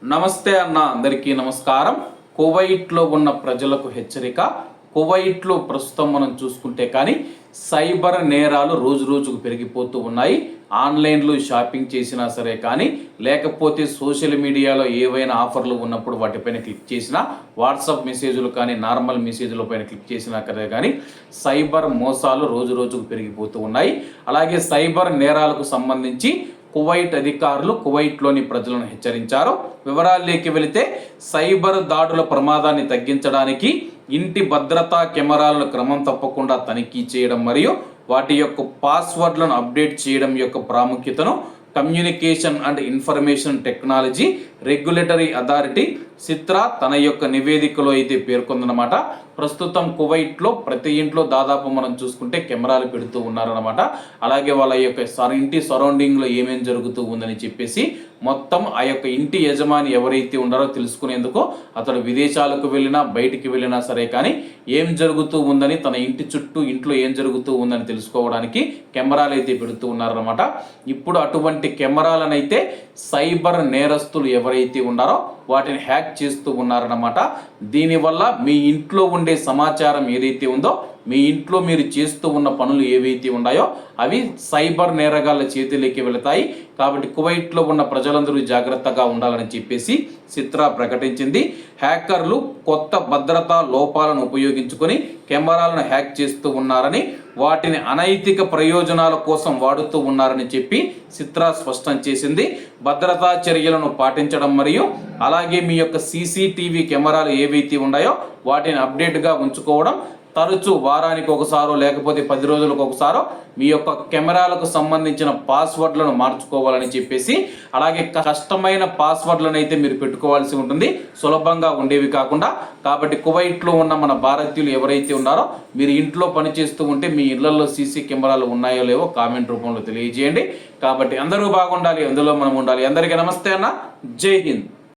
నమస్తే అన్న, అందరికీ నమస్కారం. కువైట్లో ఉన్న ప్రజలకు హెచ్చరిక. కువైట్లో ప్రస్తుతం మనం చూసుకుంటే కానీ సైబర్ నేరాలు రోజు రోజుకు పెరిగిపోతూ ఉన్నాయి. ఆన్లైన్లో షాపింగ్ చేసినా సరే కానీ, లేకపోతే సోషల్ మీడియాలో ఏవైనా ఆఫర్లు ఉన్నప్పుడు వాటిపైన క్లిక్ చేసినా, వాట్సాప్ మెసేజ్లు కానీ నార్మల్ మెసేజ్ల పైన క్లిక్ చేసినా కదా కానీ సైబర్ మోసాలు రోజు రోజుకు పెరిగిపోతూ ఉన్నాయి. అలాగే సైబర్ నేరాలకు సంబంధించి కువైట్ అధికారులు కువైట్లోని ప్రజలను హెచ్చరించారు. వివరాల్లోకి వెళితే, సైబర్ దాడుల ప్రమాదాన్ని తగ్గించడానికి ఇంటి భద్రతా కెమెరాలను క్రమం తప్పకుండా తనిఖీ చేయడం మరియు వాటి యొక్క పాస్వర్డ్లను అప్డేట్ చేయడం యొక్క ప్రాముఖ్యతను communication and information technology regulatory authority CITRA తన యొక్క నివేదికలో అయితే పేర్కొందనమాట. ప్రస్తుతం కువైట్లో ప్రతి ఇంట్లో దాదాపు మనం చూసుకుంటే కెమెరాలు పెడుతూ ఉన్నారనమాట. అలాగే వాళ్ళ యొక్క ఇంటి సరౌండింగ్లో ఏమేమి జరుగుతూ ఉందని చెప్పేసి మొత్తం ఆ యొక్క ఇంటి యజమాని ఎవరైతే ఉన్నారో తెలుసుకునేందుకు అతడు విదేశాలకు వెళ్ళినా బయటికి వెళ్ళినా సరే కానీ ఏం జరుగుతూ ఉందని, తన ఇంటి చుట్టూ ఇంట్లో ఏం జరుగుతూ ఉందని తెలుసుకోవడానికి కెమెరాలు అయితే పెడుతూ ఉన్నారనమాట. ఇప్పుడు అటువంటి కెమెరాలనైతే సైబర్ నేరస్తులు ఎవరైతే ఉన్నారో వాటిని హ్యాక్ చేస్తూ ఉన్నారన్నమాట. దీనివల్ల మీ ఇంట్లో ఉండే సమాచారం ఏదైతే ఉందో, మీ ఇంట్లో మీరు చేస్తూ ఉన్న పనులు ఏవైతే ఉన్నాయో అవి సైబర్ నేరగాళ్ళ చేతిలోకి వెళతాయి. కాబట్టి కువైట్లో ఉన్న ప్రజలందరూ జాగ్రత్తగా ఉండాలని చెప్పేసి సిత్రా ప్రకటించింది. హ్యాకర్లు కొత్త భద్రతా లోపాలను ఉపయోగించుకొని కెమెరాలను హ్యాక్ చేస్తూ ఉన్నారని, వాటిని అనైతిక ప్రయోజనాల కోసం వాడుతూ ఉన్నారని చెప్పి సిత్రా స్పష్టం చేసింది. భద్రతా చర్యలను పాటించడం మరియు అలాగే మీ యొక్క సీసీటీవీ కెమెరాలు ఏవైతే ఉన్నాయో వాటిని అప్డేట్గా ఉంచుకోవడం, తరచూ వారానికి ఒకసారో లేకపోతే 10 రోజులకు ఒకసారో మీ యొక్క కెమెరాలకు సంబంధించిన పాస్వర్డ్లను మార్చుకోవాలని చెప్పేసి, అలాగే కష్టమైన పాస్వర్డ్లను అయితే మీరు పెట్టుకోవాల్సి ఉంటుంది, సులభంగా ఉండేవి కాకుండా. కాబట్టి కువైట్లో ఉన్న మన భారతీయులు ఎవరైతే ఉన్నారో, మీరు ఇంట్లో పనిచేస్తూ ఉంటే మీ ఇళ్లలో సీసీ కెమెరాలు ఉన్నాయో లేవో కామెంట్ రూపంలో తెలియజేయండి. కాబట్టి అందరూ బాగుండాలి, అందులో మనం ఉండాలి. అందరికీ నమస్తే అన్న, జై హింద్.